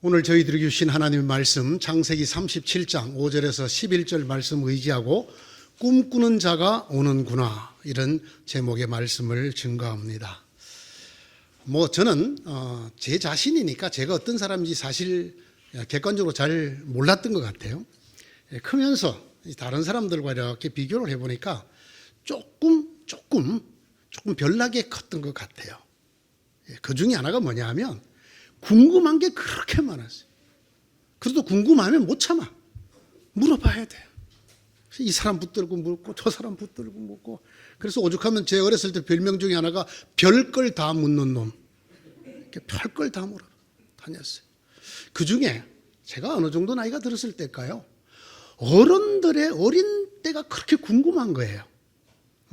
오늘 저희들에게 주신 하나님의 말씀 창세기 37장 5절에서 11절 말씀 의지하고 꿈꾸는 자가 오는구나, 이런 제목의 말씀을 증거합니다. 저는 제 자신이니까 제가 어떤 사람인지 사실 객관적으로 잘 몰랐던 것 같아요. 크면서 다른 사람들과 이렇게 비교를 해보니까 조금 별나게 컸던 것 같아요. 그 중에 하나가 뭐냐 하면 궁금한 게 그렇게 많았어요. 그래도 궁금하면 못 참아. 물어봐야 돼요. 이 사람 붙들고 묻고 저 사람 붙들고 묻고. 그래서 오죽하면 제 어렸을 때 별명 중에 하나가 별걸 다 묻는 놈. 이렇게 별걸 다 물어 다녔어요. 그 중에 제가 어느 정도 나이가 들었을 때일까요? 어른들의 어린 때가 그렇게 궁금한 거예요.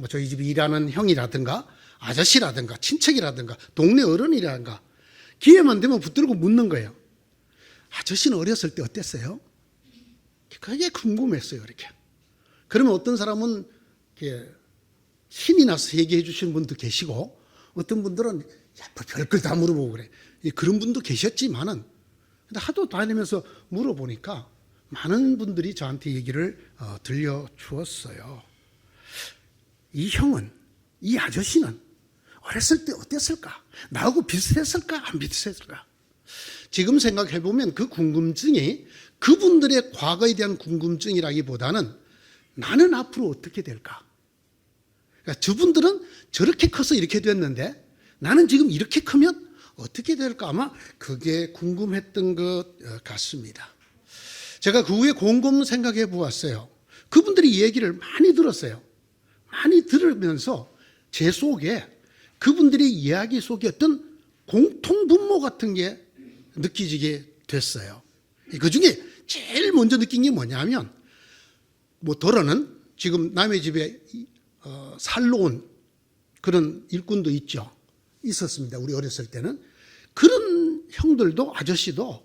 저희 집에 일하는 형이라든가 아저씨라든가 친척이라든가 동네 어른이라든가 기회만 되면 붙들고 묻는 거예요. 아저씨는 어렸을 때 어땠어요? 그게 궁금했어요. 이렇게. 그러면 어떤 사람은 신이 나서 얘기해 주시는 분도 계시고, 어떤 분들은 별걸 다 물어보고 그래. 그런 분도 계셨지만은, 근데 하도 다니면서 물어보니까 많은 분들이 저한테 얘기를 들려주었어요. 이 형은, 이 아저씨는 어렸을 때 어땠을까? 나하고 비슷했을까? 안 비슷했을까? 지금 생각해보면 그 궁금증이 그분들의 과거에 대한 궁금증이라기보다는 나는 앞으로 어떻게 될까? 그러니까 저분들은 저렇게 커서 이렇게 됐는데 나는 지금 이렇게 크면 어떻게 될까? 아마 그게 궁금했던 것 같습니다. 제가 그 후에 곰곰 생각해 보았어요. 그분들이 이 얘기를 많이 들었어요. 많이 들으면서 제 속에 그분들의 이야기 속에 어떤 공통분모 같은 게 느껴지게 됐어요. 그 중에 제일 먼저 느낀 게 뭐냐면, 더러는 지금 남의 집에 살러 온 그런 일꾼도 있었습니다. 우리 어렸을 때는. 그런 형들도, 아저씨도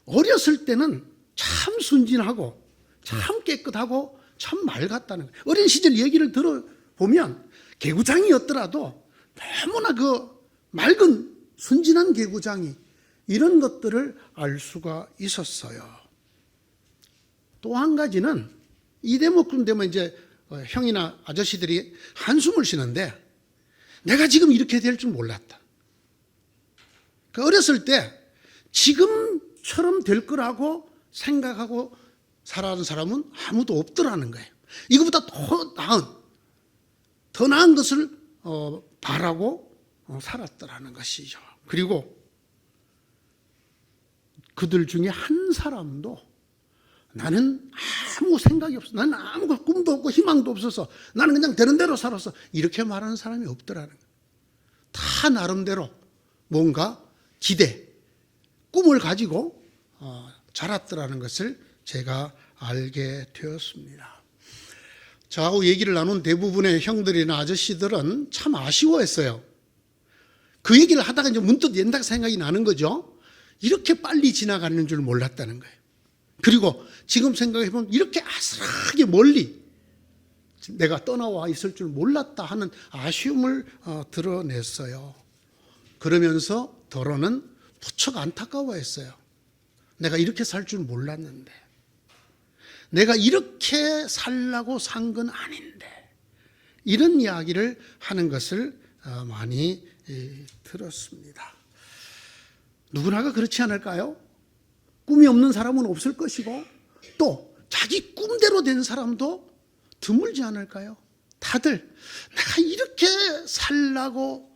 어렸을 때는 참 순진하고 참 깨끗하고 참 맑았다는 거예요. 어린 시절 얘기를 들어보면 개구장이었더라도 너무나 그 맑은 순진한 개구장이, 이런 것들을 알 수가 있었어요. 또 한 가지는 이 대목쯤 되면 이제 형이나 아저씨들이 한숨을 쉬는데, 내가 지금 이렇게 될 줄 몰랐다. 어렸을 때 지금처럼 될 거라고 생각하고 살아가는 사람은 아무도 없더라는 거예요. 이거보다 더 나은 것을 바라고 살았더라는 것이죠. 그리고 그들 중에 한 사람도 나는 아무 생각이 없어, 나는 아무 꿈도 없고 희망도 없어서 나는 그냥 되는 대로 살았어, 이렇게 말하는 사람이 없더라는 거예요. 다 나름대로 뭔가 기대, 꿈을 가지고 자랐더라는 것을 제가 알게 되었습니다. 저하고 얘기를 나눈 대부분의 형들이나 아저씨들은 참 아쉬워했어요. 그 얘기를 하다가 이제 문득 옛날 생각이 나는 거죠. 이렇게 빨리 지나가는 줄 몰랐다는 거예요. 그리고 지금 생각해보면 이렇게 아슬하게 멀리 내가 떠나와 있을 줄 몰랐다 하는 아쉬움을 드러냈어요. 그러면서 더러는 무척 안타까워했어요. 내가 이렇게 살 줄 몰랐는데, 내가 이렇게 살라고 산 건 아닌데, 이런 이야기를 하는 것을 많이 들었습니다. 누구나가 그렇지 않을까요? 꿈이 없는 사람은 없을 것이고, 또 자기 꿈대로 된 사람도 드물지 않을까요? 다들 내가 이렇게 살라고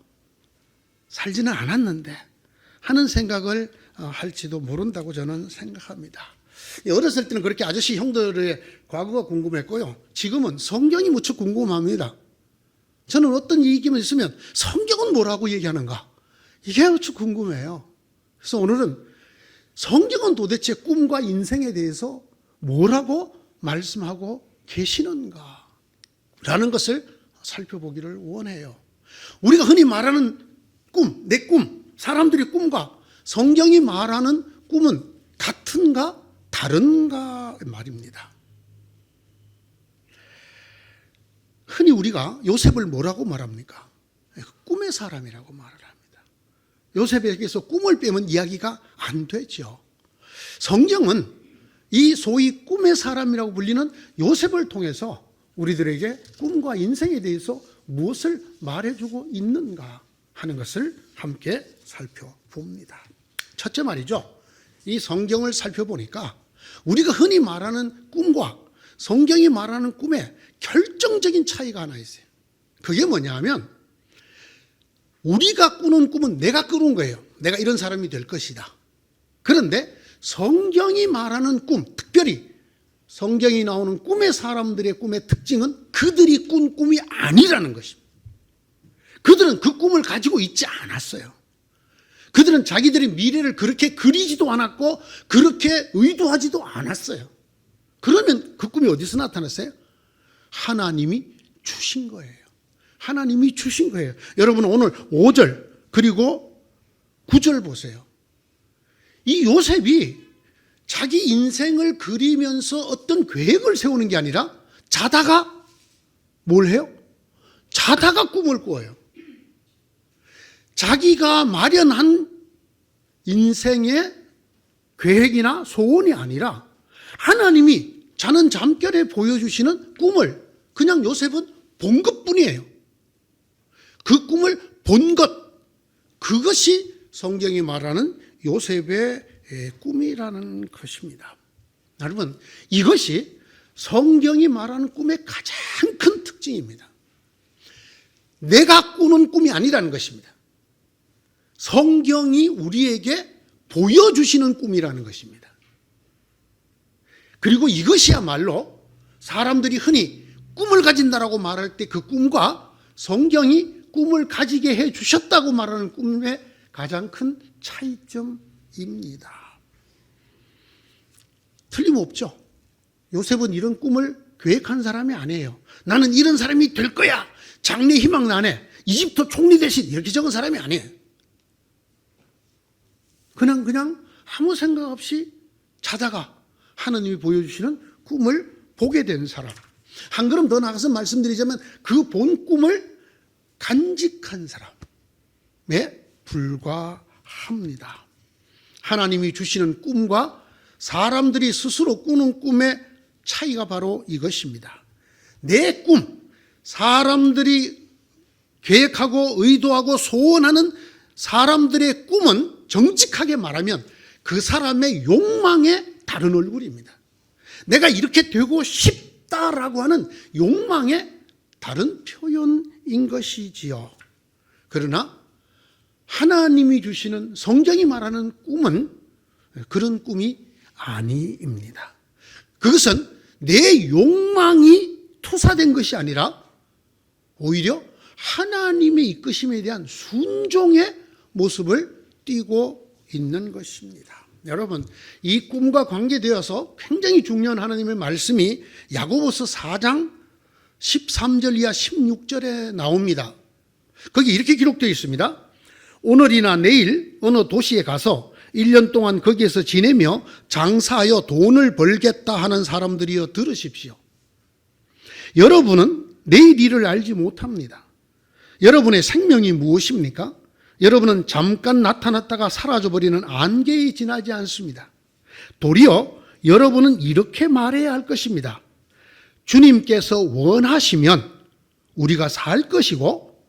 살지는 않았는데 하는 생각을 할지도 모른다고 저는 생각합니다. 어렸을 때는 그렇게 아저씨 형들의 과거가 궁금했고요. 지금은 성경이 무척 궁금합니다. 저는 어떤 얘기만 있으면 성경은 뭐라고 얘기하는가? 이게 무척 궁금해요. 그래서 오늘은 성경은 도대체 꿈과 인생에 대해서 뭐라고 말씀하고 계시는가? 라는 것을 살펴보기를 원해요. 우리가 흔히 말하는 꿈, 내 꿈, 사람들의 꿈과 성경이 말하는 꿈은 같은가 다른가 말입니다. 흔히 우리가 요셉을 뭐라고 말합니까? 꿈의 사람이라고 말을 합니다. 요셉에게서 꿈을 빼면 이야기가 안 되죠. 성경은 이 소위 꿈의 사람이라고 불리는 요셉을 통해서 우리들에게 꿈과 인생에 대해서 무엇을 말해주고 있는가 하는 것을 함께 살펴봅니다. 첫째 말이죠. 이 성경을 살펴보니까 우리가 흔히 말하는 꿈과 성경이 말하는 꿈에 결정적인 차이가 하나 있어요. 그게 뭐냐 하면 우리가 꾸는 꿈은 내가 꾸는 거예요. 내가 이런 사람이 될 것이다. 그런데 성경이 말하는 꿈, 특별히 성경이 나오는 꿈의 사람들의 꿈의 특징은 그들이 꾼 꿈이 아니라는 것입니다. 그들은 그 꿈을 가지고 있지 않았어요. 그들은 자기들의 미래를 그렇게 그리지도 않았고 그렇게 의도하지도 않았어요. 그러면 그 꿈이 어디서 나타났어요? 하나님이 주신 거예요. 하나님이 주신 거예요. 여러분 오늘 5절 그리고 9절 보세요. 이 요셉이 자기 인생을 그리면서 어떤 계획을 세우는 게 아니라 자다가 뭘 해요? 자다가 꿈을 꿔요. 자기가 마련한 인생의 계획이나 소원이 아니라 하나님이 자는 잠결에 보여주시는 꿈을 그냥 요셉은 본 것뿐이에요. 그 꿈을 본 것, 그것이 성경이 말하는 요셉의 꿈이라는 것입니다. 여러분, 이것이 성경이 말하는 꿈의 가장 큰 특징입니다. 내가 꾸는 꿈이 아니라는 것입니다. 성경이 우리에게 보여주시는 꿈이라는 것입니다. 그리고 이것이야말로 사람들이 흔히 꿈을 가진다라고 말할 때 그 꿈과 성경이 꿈을 가지게 해 주셨다고 말하는 꿈의 가장 큰 차이점입니다. 틀림없죠. 요셉은 이런 꿈을 계획한 사람이 아니에요. 나는 이런 사람이 될 거야. 장래 희망 나네. 이집트 총리 대신 이렇게 적은 사람이 아니에요. 그냥 아무 생각 없이 자다가 하나님이 보여주시는 꿈을 보게 된 사람. 한 걸음 더 나가서 말씀드리자면 그 본 꿈을 간직한 사람에 불과합니다. 하나님이 주시는 꿈과 사람들이 스스로 꾸는 꿈의 차이가 바로 이것입니다. 내 꿈, 사람들이 계획하고 의도하고 소원하는 사람들의 꿈은 정직하게 말하면 그 사람의 욕망의 다른 얼굴입니다. 내가 이렇게 되고 싶다라고 하는 욕망의 다른 표현인 것이지요. 그러나 하나님이 주시는 성경이 말하는 꿈은 그런 꿈이 아니입니다. 그것은 내 욕망이 투사된 것이 아니라 오히려 하나님의 이끄심에 대한 순종의 모습을 띠고 있는 것입니다. 여러분, 이 꿈과 관계되어서 굉장히 중요한 하나님의 말씀이 야고보서 4장 13절 이하 16절에 나옵니다. 거기 이렇게 기록되어 있습니다. 오늘이나 내일 어느 도시에 가서 1년 동안 거기에서 지내며 장사하여 돈을 벌겠다 하는 사람들이여 들으십시오. 여러분은 내일 일을 알지 못합니다. 여러분의 생명이 무엇입니까? 여러분은 잠깐 나타났다가 사라져버리는 안개에 지나지 않습니다. 도리어 여러분은 이렇게 말해야 할 것입니다. 주님께서 원하시면 우리가 살 것이고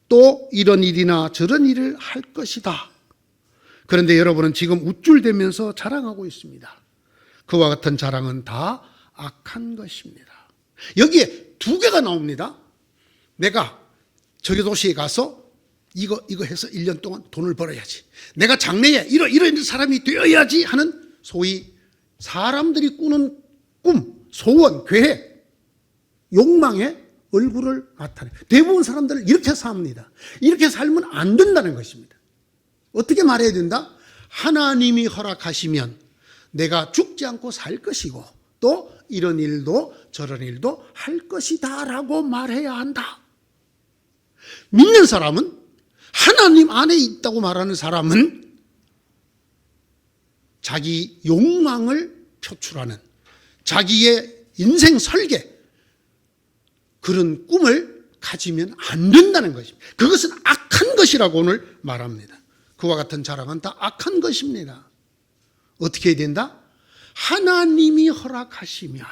또 이런 일이나 저런 일을 할 것이다. 그런데 여러분은 지금 우쭐대면서 자랑하고 있습니다. 그와 같은 자랑은 다 악한 것입니다. 여기에 두 개가 나옵니다. 내가 저기 도시에 가서 이거 해서 1년 동안 돈을 벌어야지. 내가 장래에 이런 사람이 되어야지 하는 소위 사람들이 꾸는 꿈, 소원, 계획, 욕망의 얼굴을 나타내요. 대부분 사람들은 이렇게 삽니다. 이렇게 살면 안 된다는 것입니다. 어떻게 말해야 된다? 하나님이 허락하시면 내가 죽지 않고 살 것이고 또 이런 일도 저런 일도 할 것이다 라고 말해야 한다. 믿는 사람은, 하나님 안에 있다고 말하는 사람은 자기 욕망을 표출하는 자기의 인생 설계, 그런 꿈을 가지면 안 된다는 것입니다. 그것은 악한 것이라고 오늘 말합니다. 그와 같은 자랑은 다 악한 것입니다. 어떻게 해야 된다? 하나님이 허락하시면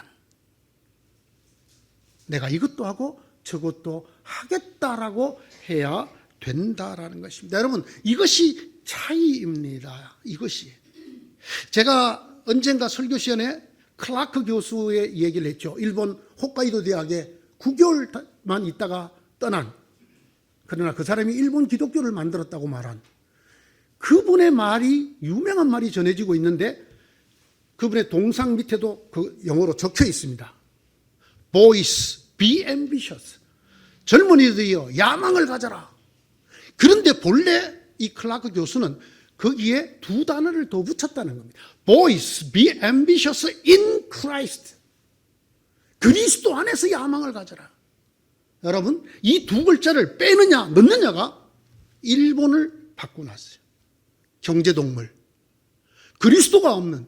내가 이것도 하고 저것도 하겠다라고 해야 된다라는 것입니다. 여러분, 이것이 차이입니다. 이것이. 제가 언젠가 설교 시간에 클라크 교수의 얘기를 했죠. 일본 홋카이도 대학에 9개월만 있다가 떠난, 그러나 그 사람이 일본 기독교를 만들었다고 말한 그분의 말이, 유명한 말이 전해지고 있는데 그분의 동상 밑에도 그 영어로 적혀 있습니다. Boys, be ambitious. 젊은이들이여, 야망을 가져라. 그런데 본래 이 클라크 교수는 거기에 두 단어를 더 붙였다는 겁니다. Boys, be ambitious in Christ. 그리스도 안에서 야망을 가져라. 여러분, 이 두 글자를 빼느냐 넣느냐가 일본을 바꿔놨어요. 경제동물. 그리스도가 없는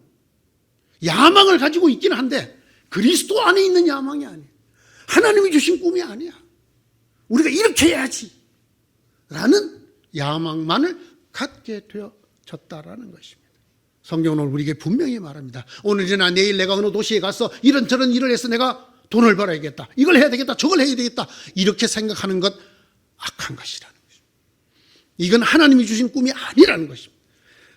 야망을 가지고 있기는 한데 그리스도 안에 있는 야망이 아니에요. 하나님이 주신 꿈이 아니야. 우리가 이렇게 해야지 라는 야망만을 갖게 되어졌다라는 것입니다. 성경은 우리에게 분명히 말합니다. 오늘이나 내일 내가 어느 도시에 가서 이런저런 일을 해서 내가 돈을 벌어야겠다, 이걸 해야 되겠다, 저걸 해야 되겠다, 이렇게 생각하는 것 악한 것이라는 것입니다. 이건 하나님이 주신 꿈이 아니라는 것입니다.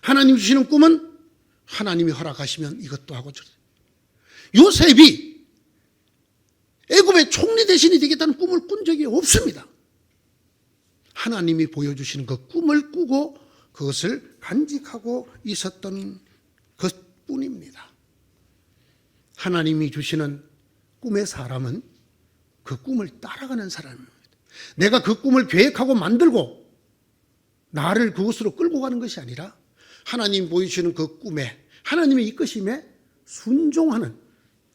하나님이 주시는 꿈은 하나님이 허락하시면 이것도 하고 저것도. 요셉이 애굽의 총리 대신이 되겠다는 꿈을 꾼 적이 없습니다. 하나님이 보여주시는 그 꿈을 꾸고 그것을 간직하고 있었던 것뿐입니다. 하나님이 주시는 꿈의 사람은 그 꿈을 따라가는 사람입니다. 내가 그 꿈을 계획하고 만들고 나를 그곳으로 끌고 가는 것이 아니라 하나님 보여주시는 그 꿈에, 하나님의 이끄심에 순종하는,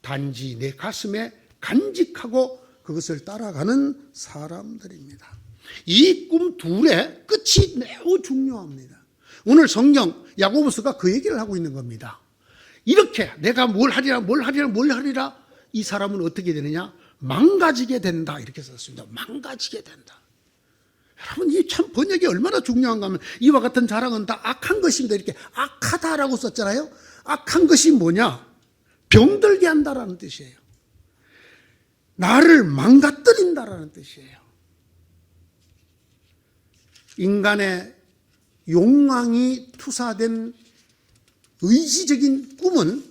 단지 내 가슴에 간직하고 그것을 따라가는 사람들입니다. 이 꿈 둘의 끝이 매우 중요합니다. 오늘 성경 야고보서가 그 얘기를 하고 있는 겁니다. 이렇게 내가 뭘 하리라 이 사람은 어떻게 되느냐? 망가지게 된다, 이렇게 썼습니다. 망가지게 된다. 여러분, 이 참 번역이 얼마나 중요한가 하면 이와 같은 자랑은 다 악한 것입니다. 이렇게 악하다라고 썼잖아요. 악한 것이 뭐냐? 병들게 한다라는 뜻이에요. 나를 망가뜨린다라는 뜻이에요. 인간의 욕망이 투사된 의지적인 꿈은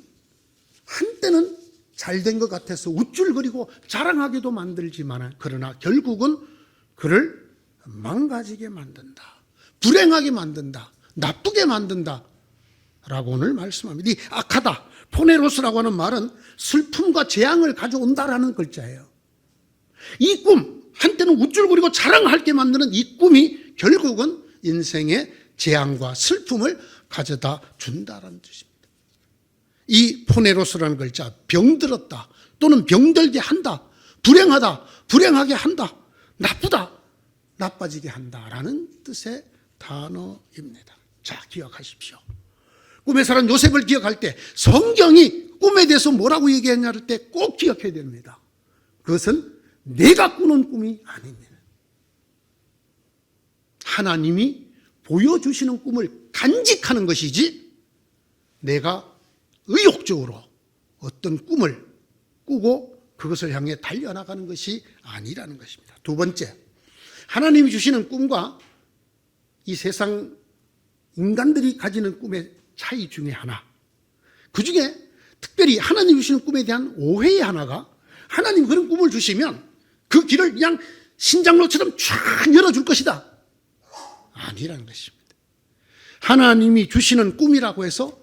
한때는 잘된 것 같아서 우쭐거리고 자랑하게도 만들지만, 그러나 결국은 그를 망가지게 만든다, 불행하게 만든다, 나쁘게 만든다 라고 오늘 말씀합니다. 이 악하다, 포네로스라고 하는 말은 슬픔과 재앙을 가져온다라는 글자예요. 이 꿈, 한때는 우쭐거리고 자랑하게 만드는 이 꿈이 결국은 인생의 재앙과 슬픔을 가져다 준다라는 뜻입니다. 이 포네로스라는 글자, 병들었다 또는 병들게 한다, 불행하다, 불행하게 한다, 나쁘다, 나빠지게 한다라는 뜻의 단어입니다. 자, 기억하십시오. 꿈의 사람 요셉을 기억할 때 성경이 꿈에 대해서 뭐라고 얘기했냐를 때 꼭 기억해야 됩니다. 그것은 내가 꾸는 꿈이 아닙니다. 하나님이 보여주시는 꿈을 간직하는 것이지 내가 의욕적으로 어떤 꿈을 꾸고 그것을 향해 달려나가는 것이 아니라는 것입니다. 두 번째, 하나님이 주시는 꿈과 이 세상 인간들이 가지는 꿈의 차이 중에 하나, 그 중에 특별히 하나님이 주시는 꿈에 대한 오해의 하나가, 하나님 그런 꿈을 주시면 그 길을 그냥 신장로처럼 쫙 열어줄 것이다, 아니라는 것입니다. 하나님이 주시는 꿈이라고 해서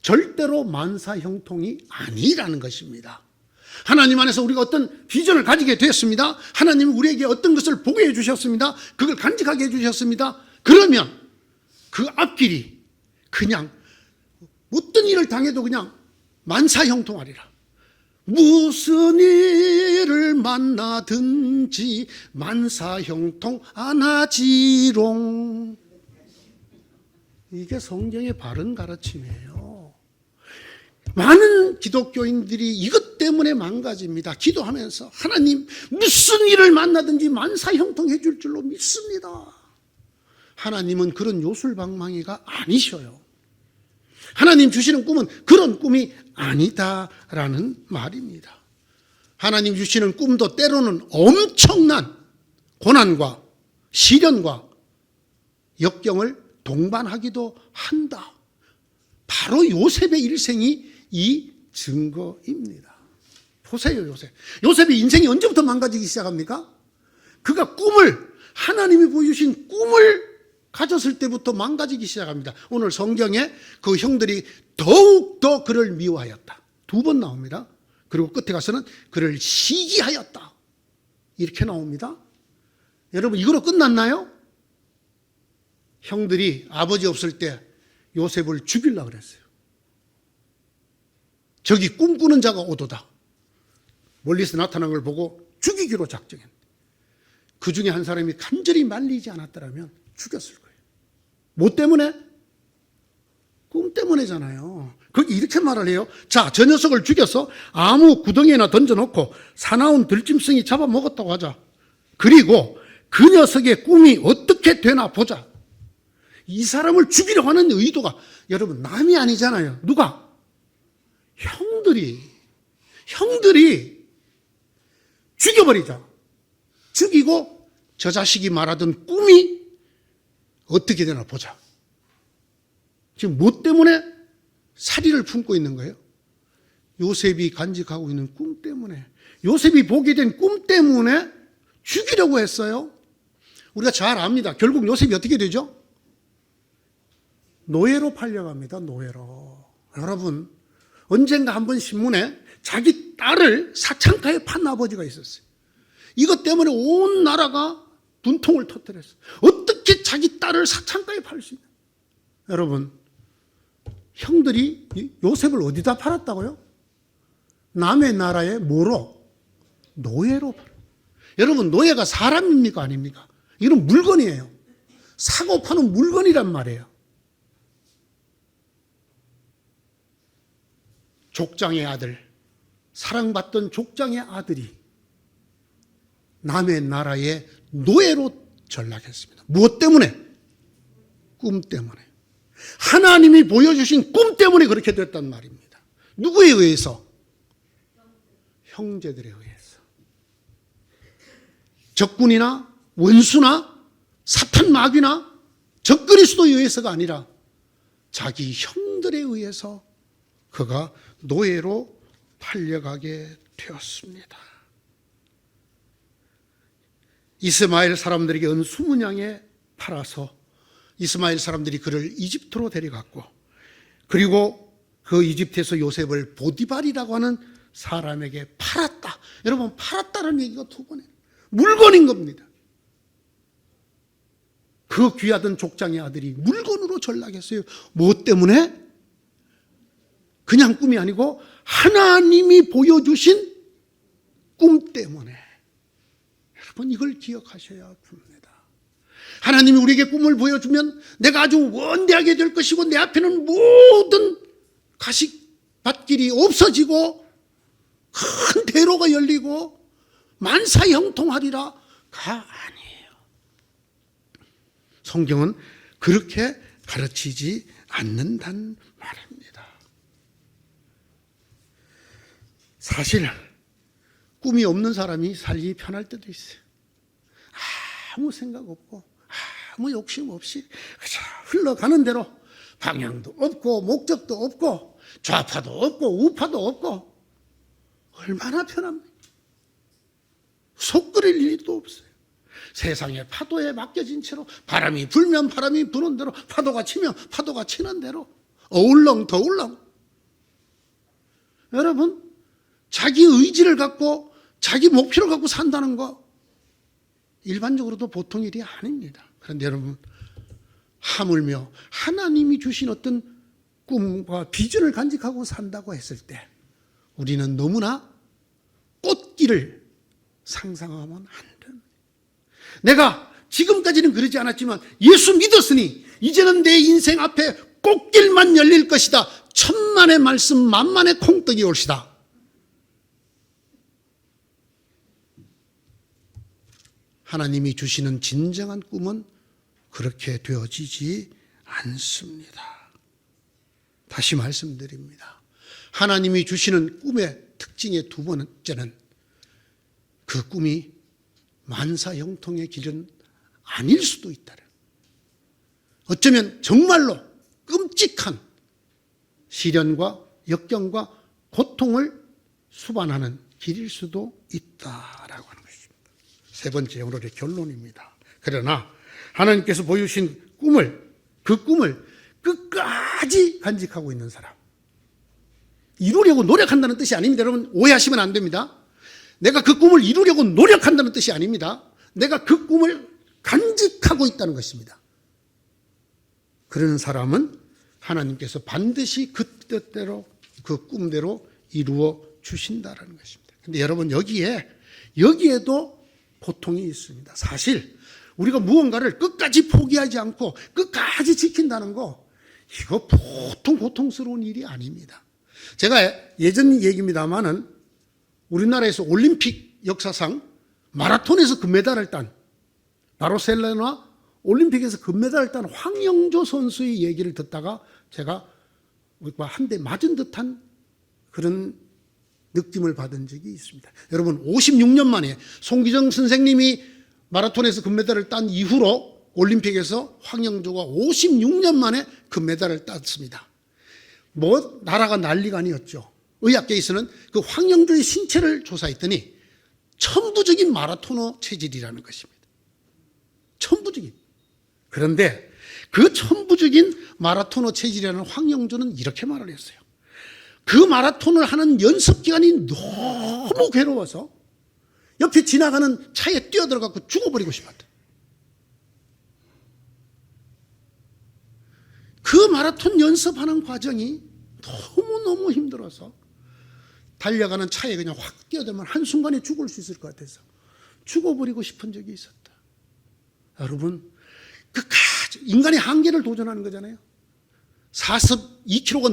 절대로 만사형통이 아니라는 것입니다. 하나님 안에서 우리가 어떤 비전을 가지게 되었습니다. 하나님은 우리에게 어떤 것을 보게 해주셨습니다. 그걸 간직하게 해주셨습니다. 그러면 그 앞길이 그냥 어떤 일을 당해도 그냥 만사형통하리라. 무슨 일을 만나든지 만사형통 안 하지롱. 이게 성경의 바른 가르침이에요. 많은 기독교인들이 이것 때문에 망가집니다. 기도하면서 하나님 무슨 일을 만나든지 만사형통해 줄 줄로 믿습니다. 하나님은 그런 요술방망이가 아니셔요. 하나님 주시는 꿈은 그런 꿈이 아니다라는 말입니다. 하나님 주시는 꿈도 때로는 엄청난 고난과 시련과 역경을 동반하기도 한다. 바로 요셉의 일생이 이 증거입니다. 보세요, 요셉. 요셉의 인생이 언제부터 망가지기 시작합니까? 그가 하나님이 보여주신 꿈을 가졌을 때부터 망가지기 시작합니다. 오늘 성경에 그 형들이 더욱더 그를 미워하였다. 2번 나옵니다. 그리고 끝에 가서는 그를 시기하였다. 이렇게 나옵니다. 여러분, 이거로 끝났나요? 형들이 아버지 없을 때 요셉을 죽이려고 그랬어요. 저기 꿈꾸는 자가 오도다. 멀리서 나타난 걸 보고 죽이기로 작정했는데 그 중에 한 사람이 간절히 말리지 않았더라면 죽였을 거예요. 뭐 때문에? 꿈 때문에잖아요. 거기 이렇게 말을 해요. 자, 저 녀석을 죽여서 아무 구덩이에나 던져놓고 사나운 들짐승이 잡아먹었다고 하자. 그리고 그 녀석의 꿈이 어떻게 되나 보자. 이 사람을 죽이려고 하는 의도가 여러분 남이 아니잖아요. 누가? 형들이 죽여버리자. 죽이고 저 자식이 말하던 꿈이 어떻게 되나 보자. 지금 뭐 때문에 살이를 품고 있는 거예요? 요셉이 간직하고 있는 꿈 때문에, 요셉이 보게 된 꿈 때문에 죽이려고 했어요. 우리가 잘 압니다. 결국 요셉이 어떻게 되죠? 노예로 팔려갑니다. 노예로. 여러분, 언젠가 한번 신문에 자기 딸을 사창가에 판 아버지가 있었어요. 이것 때문에 온 나라가 분통을 터뜨렸어요. 어떻게 자기 딸을 사창가에 팔 수 있냐? 여러분, 형들이 요셉을 어디다 팔았다고요? 남의 나라에 뭐로? 노예로 팔아요. 여러분, 노예가 사람입니까? 아닙니까? 이건 물건이에요. 사고 파는 물건이란 말이에요. 족장의 아들, 사랑받던 족장의 아들이 남의 나라의 노예로 전락했습니다. 무엇 때문에? 꿈 때문에. 하나님이 보여주신 꿈 때문에 그렇게 됐단 말입니다. 누구에 의해서? 형제들에 의해서. 적군이나 원수나 사탄 마귀나 적그리스도에 의해서가 아니라 자기 형들에 의해서 그가 노예로 팔려가게 되었습니다. 이스마엘 사람들에게 은 20양에 팔아서 이스마엘 사람들이 그를 이집트로 데려갔고, 그리고 그 이집트에서 요셉을 보디발이라고 하는 사람에게 팔았다. 여러분, 팔았다는 얘기가 2번이에요. 물건인 겁니다. 그 귀하던 족장의 아들이 물건으로 전락했어요. 무엇 때문에? 그냥 꿈이 아니고 하나님이 보여주신 꿈 때문에. 여러분, 이걸 기억하셔야 합니다. 하나님이 우리에게 꿈을 보여주면 내가 아주 원대하게 될 것이고 내 앞에는 모든 가시밭길이 없어지고 큰 대로가 열리고 만사형통하리라가 아니에요. 성경은 그렇게 가르치지 않는단 말입니다. 사실 꿈이 없는 사람이 살기 편할 때도 있어요. 아무 생각 없고 아무 욕심 없이 그저 흘러가는 대로, 방향도 없고 목적도 없고 좌파도 없고 우파도 없고 얼마나 편합니까? 속 끓일 일도 없어요. 세상의 파도에 맡겨진 채로 바람이 불면 바람이 부는 대로, 파도가 치면 파도가 치는 대로 어울렁 더울렁. 여러분, 자기 의지를 갖고 자기 목표를 갖고 산다는 거 일반적으로도 보통 일이 아닙니다. 그런데 여러분, 하물며 하나님이 주신 어떤 꿈과 비전을 간직하고 산다고 했을 때 우리는 너무나 꽃길을 상상하면 안 됩니다. 내가 지금까지는 그러지 않았지만 예수 믿었으니 이제는 내 인생 앞에 꽃길만 열릴 것이다. 천만의 말씀 만만의 콩떡이 올시다. 하나님이 주시는 진정한 꿈은 그렇게 되어지지 않습니다. 다시 말씀드립니다. 하나님이 주시는 꿈의 특징의 두 번째는 그 꿈이 만사형통의 길은 아닐 수도 있다는, 어쩌면 정말로 끔찍한 시련과 역경과 고통을 수반하는 길일 수도 있다라고 하는 것입니다. 세 번째 오늘의 결론입니다. 그러나 하나님께서 보여주신 그 꿈을 끝까지 간직하고 있는 사람, 이루려고 노력한다는 뜻이 아닙니다. 여러분 오해하시면 안 됩니다. 내가 그 꿈을 이루려고 노력한다는 뜻이 아닙니다. 내가 그 꿈을 간직하고 있다는 것입니다. 그런 사람은 하나님께서 반드시 그 뜻대로 그 꿈대로 이루어 주신다라는 것입니다. 그런데 여러분 여기에도 고통이 있습니다. 사실 우리가 무언가를 끝까지 포기하지 않고 끝까지 지킨다는 거, 이거 보통 고통스러운 일이 아닙니다. 제가 예전 얘기입니다만은 우리나라에서 올림픽 역사상 마라톤에서 금메달을 딴, 바르셀로나 올림픽에서 금메달을 딴 황영조 선수의 얘기를 듣다가 제가 한 대 맞은 듯한 그런 느낌을 받은 적이 있습니다. 여러분 56년 만에 송기정 선생님이 마라톤에서 금메달을 딴 이후로 올림픽에서 황영조가 56년 만에 금메달을 땄습니다. 나라가 난리가 아니었죠. 의학계에서는 그 황영조의 신체를 조사했더니 천부적인 마라토너 체질이라는 것입니다. 천부적인. 그런데 그 천부적인 마라토너 체질이라는 황영조는 이렇게 말을 했어요. 그 마라톤을 하는 연습 기간이 너무 괴로워서 옆에 지나가는 차에 뛰어들어가고 죽어버리고 싶었다. 그 마라톤 연습하는 과정이 너무너무 힘들어서 달려가는 차에 그냥 확 뛰어들면 한순간에 죽을 수 있을 것 같아서 죽어버리고 싶은 적이 있었다. 여러분, 인간의 한계를 도전하는 거잖아요. 42km가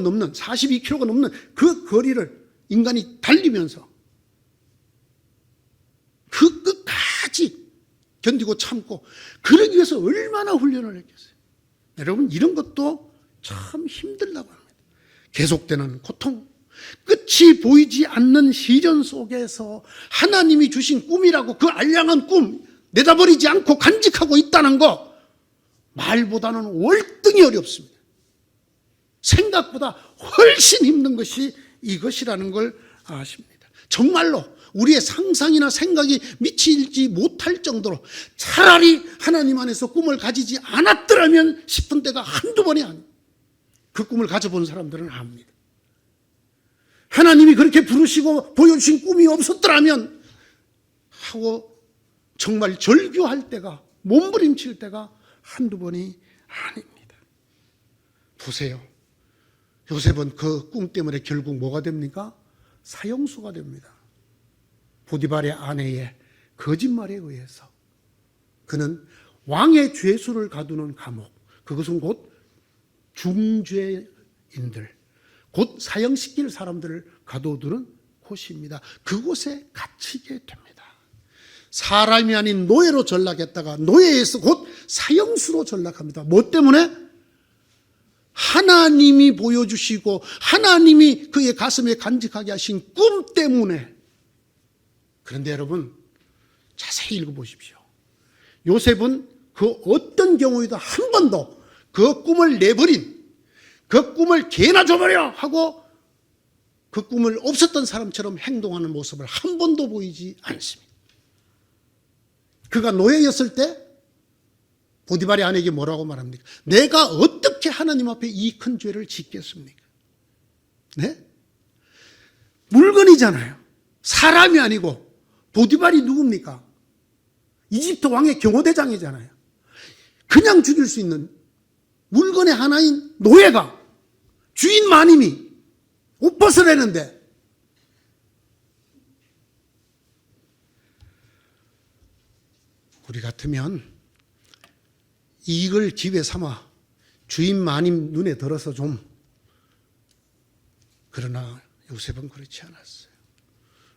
넘는 그 거리를 인간이 달리면서 그 끝까지 견디고 참고, 그러기 위해서 얼마나 훈련을 했겠어요. 여러분, 이런 것도 참 힘들다고 합니다. 계속되는 고통, 끝이 보이지 않는 시련 속에서 하나님이 주신 꿈이라고 그 알량한 꿈 내다버리지 않고 간직하고 있다는 거, 말보다는 월등히 어렵습니다. 생각보다 훨씬 힘든 것이 이것이라는 걸 아십니다. 정말로 우리의 상상이나 생각이 미치지 못할 정도로 차라리 하나님 안에서 꿈을 가지지 않았더라면 싶은 때가 한두 번이 아닙니다. 그 꿈을 가져본 사람들은 압니다. 하나님이 그렇게 부르시고 보여주신 꿈이 없었더라면 하고 정말 절규할 때가, 몸부림칠 때가 한두 번이 아닙니다. 보세요. 요셉은 그 꿈 때문에 결국 뭐가 됩니까? 사형수가 됩니다. 보디발의 아내의 거짓말에 의해서 그는 왕의 죄수를 가두는 감옥, 그것은 곧 중죄인들, 곧 사형시킬 사람들을 가둬두는 곳입니다. 그곳에 갇히게 됩니다. 사람이 아닌 노예로 전락했다가 노예에서 곧 사형수로 전락합니다. 뭐 때문에? 하나님이 보여주시고 하나님이 그의 가슴에 간직하게 하신 꿈 때문에. 그런데 여러분, 자세히 읽어보십시오. 요셉은 그 어떤 경우에도 한 번도 그 꿈을 내버린, 그 꿈을 개나 줘버려 하고 그 꿈을 없었던 사람처럼 행동하는 모습을 한 번도 보이지 않습니다. 그가 노예였을 때 보디발의 아내에게 뭐라고 말합니까? 내가 어떻게 하나님 앞에 이 큰 죄를 짓겠습니까? 네? 물건이잖아요. 사람이 아니고. 보디발이 누굽니까? 이집트 왕의 경호대장이잖아요. 그냥 죽일 수 있는 물건의 하나인 노예가 주인 마님이 옷 벗으려는데, 우리 같으면 이걸 기회 삼아 주인 마님 눈에 들어서 좀, 그러나 요셉은 그렇지 않았어요.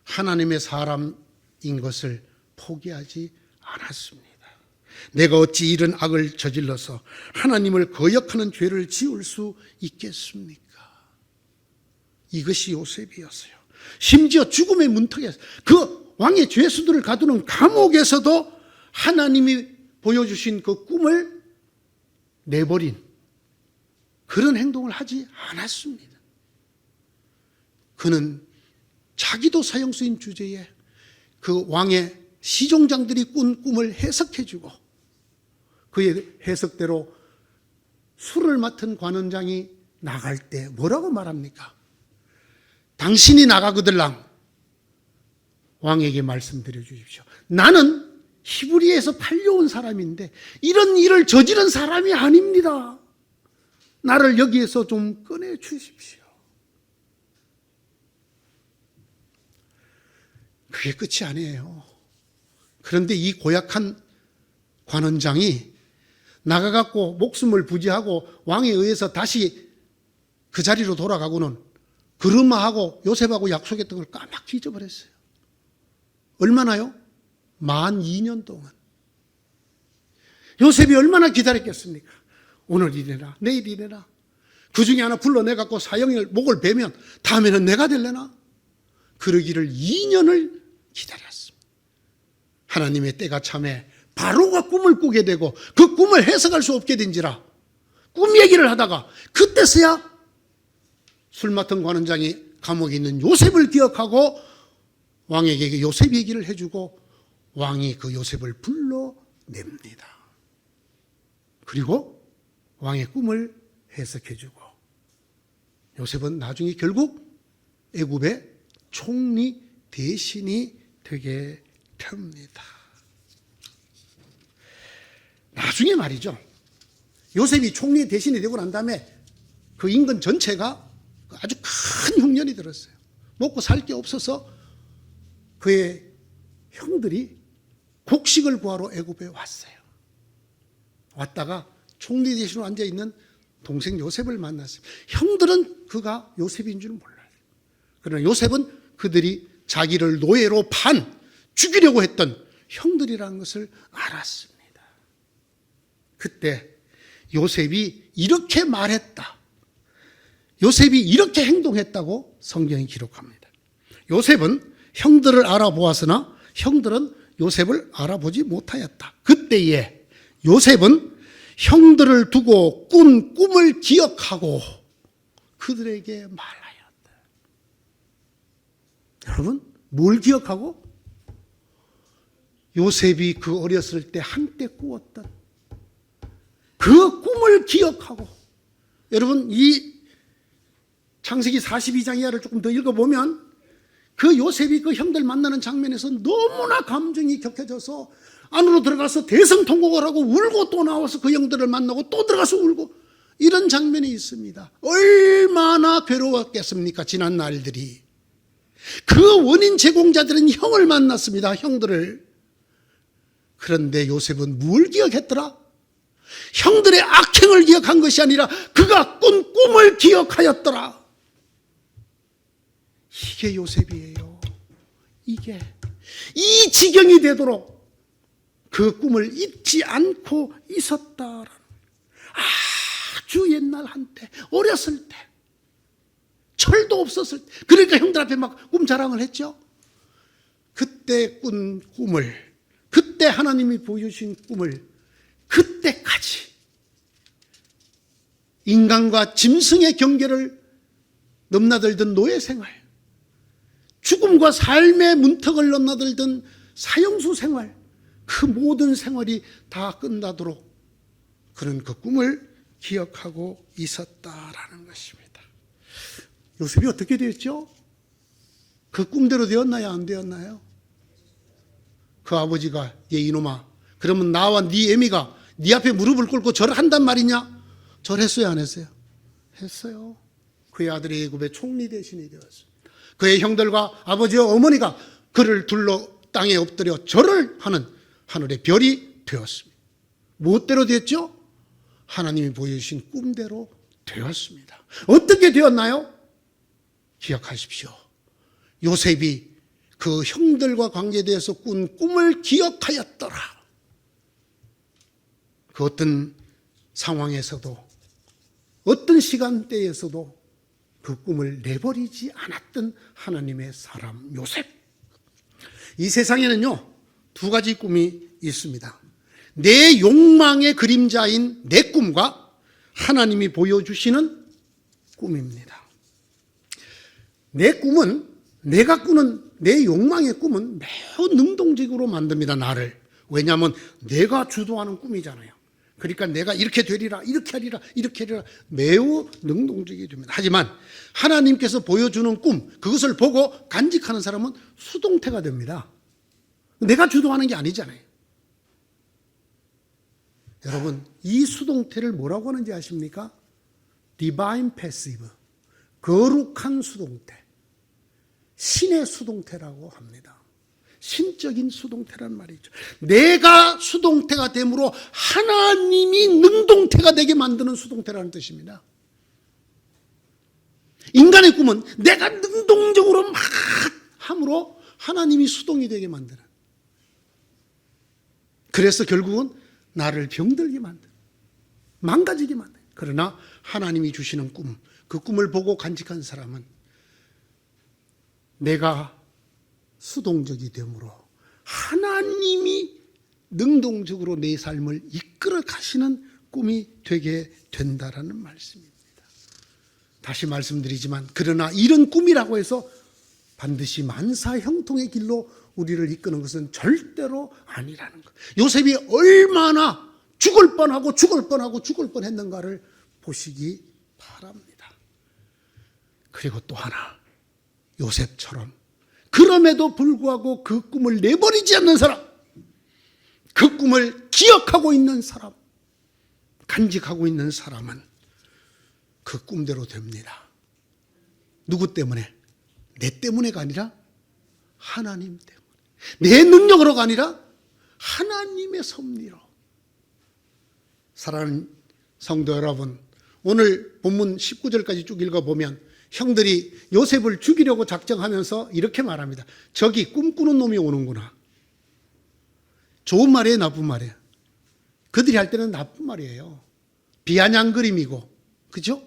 하나님의 사람인 것을 포기하지 않았습니다. 내가 어찌 이런 악을 저질러서 하나님을 거역하는 죄를 지을 수 있겠습니까? 이것이 요셉이었어요. 심지어 죽음의 문턱에서, 그 왕의 죄수들을 가두는 감옥에서도 하나님이 보여주신 그 꿈을 내버린 그런 행동을 하지 않았습니다. 그는 자기도 사형수인 주제에 그 왕의 시종장들이 꾼 꿈을 해석해주고, 그의 해석대로 술을 맡은 관원장이 나갈 때 뭐라고 말합니까? 당신이 나가거들랑 왕에게 말씀드려 주십시오. 나는 히브리에서 팔려온 사람인데 이런 일을 저지른 사람이 아닙니다. 나를 여기에서 좀 꺼내 주십시오. 그게 끝이 아니에요. 그런데 이 고약한 관원장이 나가갖고 목숨을 부지하고 왕에 의해서 다시 그 자리로 돌아가고는 그르마하고 요셉하고 약속했던 걸 까맣게 잊어버렸어요. 얼마나요? 만 2년 동안. 요셉이 얼마나 기다렸겠습니까? 오늘 이래라, 내일 이래라. 그 중에 하나 불러내갖고 사형을 목을 베면 다음에는 내가 될래나? 그러기를 2년을 기다렸습니다. 하나님의 때가 참에 바로가 꿈을 꾸게 되고 그 꿈을 해석할 수 없게 된지라 꿈 얘기를 하다가 그때서야 술 맡은 관원장이 감옥에 있는 요셉을 기억하고 왕에게 요셉 얘기를 해주고 왕이 그 요셉을 불러냅니다. 그리고 왕의 꿈을 해석해주고 요셉은 나중에 결국 애굽의 총리 대신이 되게 됩니다. 나중에 말이죠. 요셉이 총리 대신이 되고 난 다음에 그 인근 전체가 아주 큰 흉년이 들었어요. 먹고 살 게 없어서 그의 형들이 곡식을 구하러 애굽에 왔어요. 왔다가 총리 대신으로 앉아있는 동생 요셉을 만났어요. 형들은 그가 요셉인 줄 몰라요. 그러나 요셉은 그들이 자기를 노예로 죽이려고 했던 형들이라는 것을 알았습니다. 그때 요셉이 이렇게 말했다, 요셉이 이렇게 행동했다고 성경이 기록합니다. 요셉은 형들을 알아보았으나 형들은 요셉을 알아보지 못하였다. 그때에 요셉은 형들을 두고 꾼 꿈을 기억하고 그들에게 말하였다. 여러분, 뭘 기억하고? 요셉이 그 어렸을 때 한때 꾸었던 그 꿈을 기억하고, 여러분 이 창세기 42장 이하를 조금 더 읽어보면 그 요셉이 그 형들 만나는 장면에서 너무나 감정이 격해져서 안으로 들어가서 대성통곡을 하고 울고 또 나와서 그 형들을 만나고 또 들어가서 울고 이런 장면이 있습니다. 얼마나 괴로웠겠습니까? 지난 날들이. 그 원인 제공자들은 형을 만났습니다. 형들을. 그런데 요셉은 뭘 기억했더라? 형들의 악행을 기억한 것이 아니라 그가 꾼 꿈을 기억하였더라. 이게 요셉이에요. 이게 이 지경이 되도록 그 꿈을 잊지 않고 있었다라는, 아주 옛날 한때 어렸을 때 철도 없었을 때, 그러니까 형들 앞에 막 꿈 자랑을 했죠. 그때 꾼 꿈을, 그때 하나님이 보여주신 꿈을 그때까지 인간과 짐승의 경계를 넘나들던 노예 생활, 죽음과 삶의 문턱을 넘나들던 사형수 생활, 그 모든 생활이 다 끝나도록 그는 그 꿈을 기억하고 있었다라는 것입니다. 요셉이 어떻게 되었죠? 그 꿈대로 되었나요? 안 되었나요? 그 아버지가, 얘 이놈아, 그러면 나와 네 애미가 네 앞에 무릎을 꿇고 절한단 말이냐? 절했어요, 안 했어요? 했어요. 그의 아들이 애굽의 총리 대신이 되었어요. 그의 형들과 아버지와 어머니가 그를 둘러 땅에 엎드려 절을 하는 하늘의 별이 되었습니다. 무엇대로 됐죠? 하나님이 보여주신 꿈대로 되었습니다. 어떻게 되었나요? 기억하십시오. 요셉이 그 형들과 관계되어서 꾼 꿈을 기억하였더라. 그 어떤 상황에서도 어떤 시간대에서도 그 꿈을 내버리지 않았던 하나님의 사람 요셉. 이 세상에는요, 두 가지 꿈이 있습니다. 내 욕망의 그림자인 내 꿈과 하나님이 보여주시는 꿈입니다. 내 꿈은, 내가 꾸는 내 욕망의 꿈은 매우 능동적으로 만듭니다, 나를. 왜냐하면 내가 주도하는 꿈이잖아요. 그러니까 내가 이렇게 되리라, 이렇게 하리라, 이렇게 하리라, 매우 능동적이 됩니다. 하지만 하나님께서 보여주는 꿈, 그것을 보고 간직하는 사람은 수동태가 됩니다. 내가 주도하는 게 아니잖아요. 여러분, 이 수동태를 뭐라고 하는지 아십니까? Divine Passive, 거룩한 수동태, 신의 수동태라고 합니다. 신적인 수동태란 말이죠. 내가 수동태가 됨으로 하나님이 능동태가 되게 만드는 수동태라는 뜻입니다. 인간의 꿈은 내가 능동적으로 막 함으로 하나님이 수동이 되게 만드는, 그래서 결국은 나를 병들게 만드는, 망가지게 만드는. 그러나 하나님이 주시는 꿈, 그 꿈을 보고 간직한 사람은 내가 수동적이 되므로 하나님이 능동적으로 내 삶을 이끌어 가시는 꿈이 되게 된다라는 말씀입니다. 다시 말씀드리지만, 그러나 이런 꿈이라고 해서 반드시 만사 형통의 길로 우리를 이끄는 것은 절대로 아니라는 것. 요셉이 얼마나 죽을 뻔하고 죽을 뻔하고 죽을 뻔했는가를 보시기 바랍니다. 그리고 또 하나, 요셉처럼 그럼에도 불구하고 그 꿈을 내버리지 않는 사람, 그 꿈을 기억하고 있는 사람, 간직하고 있는 사람은 그 꿈대로 됩니다. 누구 때문에? 내 때문에가 아니라 하나님 때문에. 내 능력으로가 아니라 하나님의 섭리로. 사랑하는 성도 여러분, 오늘 본문 19절까지 쭉 읽어보면 형들이 요셉을 죽이려고 작정하면서 이렇게 말합니다. 저기 꿈꾸는 놈이 오는구나. 좋은 말이에요, 나쁜 말이에요? 그들이 할 때는 나쁜 말이에요. 비아냥거림이고, 그죠?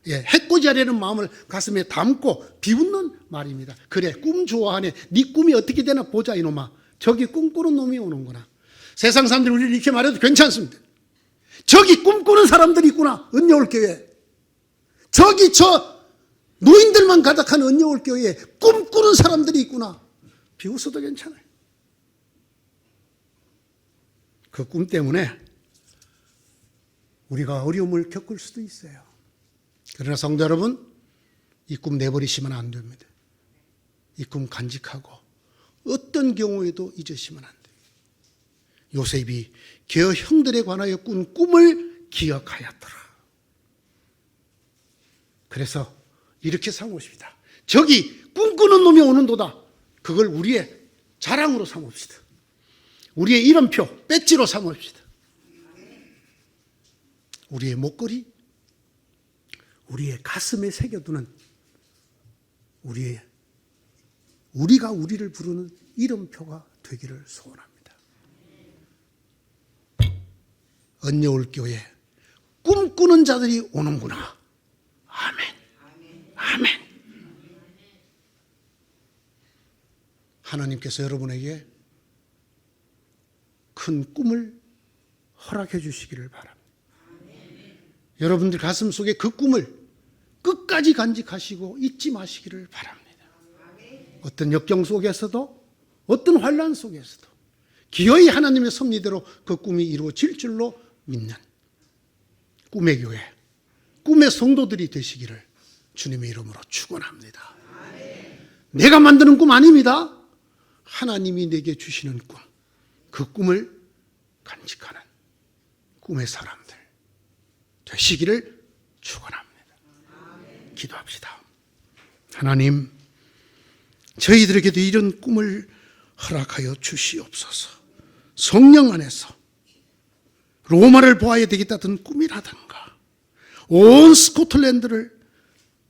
예, 해코지 하려는 마음을 가슴에 담고 비웃는 말입니다. 그래, 꿈 좋아하네. 네 꿈이 어떻게 되나 보자, 이놈아. 저기 꿈꾸는 놈이 오는구나. 세상 사람들이 우리를 이렇게 말해도 괜찮습니다. 저기 꿈꾸는 사람들이 있구나, 은여울교회. 저기 저 노인들만 가득한 은여울교회에 꿈꾸는 사람들이 있구나. 비웃어도 괜찮아요. 그 꿈 때문에 우리가 어려움을 겪을 수도 있어요. 그러나 성도 여러분, 이 꿈 내버리시면 안 됩니다. 이 꿈 간직하고 어떤 경우에도 잊으시면 안 돼요. 요셉이 그 형들에 관하여 꾼 꿈을 기억하였더라. 그래서 이렇게 삼읍시다. 저기 꿈꾸는 놈이 오는도다. 그걸 우리의 자랑으로 삼읍시다. 우리의 이름표, 배지로 삼읍시다. 우리의 목걸이, 우리의 가슴에 새겨두는 우리가 우리를 부르는 이름표가 되기를 소원합니다. 언여울교회 꿈꾸는 자들이 오는구나. 아멘. 아멘. 하나님께서 여러분에게 큰 꿈을 허락해 주시기를 바랍니다. 여러분들 가슴 속에 그 꿈을 끝까지 간직하시고 잊지 마시기를 바랍니다. 어떤 역경 속에서도, 어떤 환난 속에서도 기어이 하나님의 섭리대로 그 꿈이 이루어질 줄로 믿는 꿈의 교회, 꿈의 성도들이 되시기를 주님의 이름으로 축원합니다. 내가 만드는 꿈 아닙니다. 하나님이 내게 주시는 꿈, 그 꿈을 간직하는 꿈의 사람들 되시기를 축원합니다. 기도합시다. 하나님, 저희들에게도 이런 꿈을 허락하여 주시옵소서. 성령 안에서 로마를 보아야 되겠다던 꿈이라든가, 온 스코틀랜드를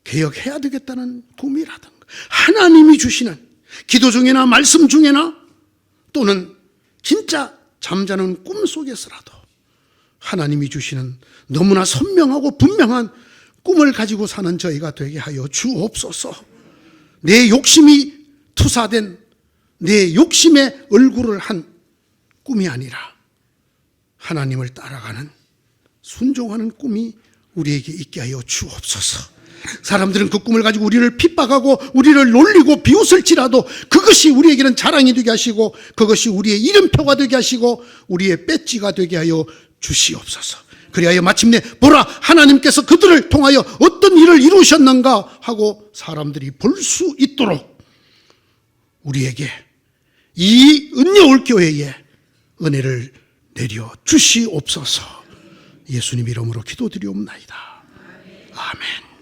개혁해야 되겠다는 꿈이라든가, 하나님이 주시는 기도 중에나 말씀 중에나 또는 진짜 잠자는 꿈 속에서라도 하나님이 주시는 너무나 선명하고 분명한 꿈을 가지고 사는 저희가 되게 하여 주옵소서. 내 욕심이 투사된 내 욕심의 얼굴을 한 꿈이 아니라 하나님을 따라가는 순종하는 꿈이 우리에게 있게 하여 주옵소서. 사람들은 그 꿈을 가지고 우리를 핍박하고 우리를 놀리고 비웃을지라도 그것이 우리에게는 자랑이 되게 하시고 그것이 우리의 이름표가 되게 하시고 우리의 배지가 되게 하여 주시옵소서. 그리하여 마침내 보라, 하나님께서 그들을 통하여 어떤 일을 이루셨는가 하고 사람들이 볼 수 있도록 우리에게 이 은혜올 교회에 은혜를 내려 주시옵소서. 예수님 이름으로 기도드리옵나이다. 아멘.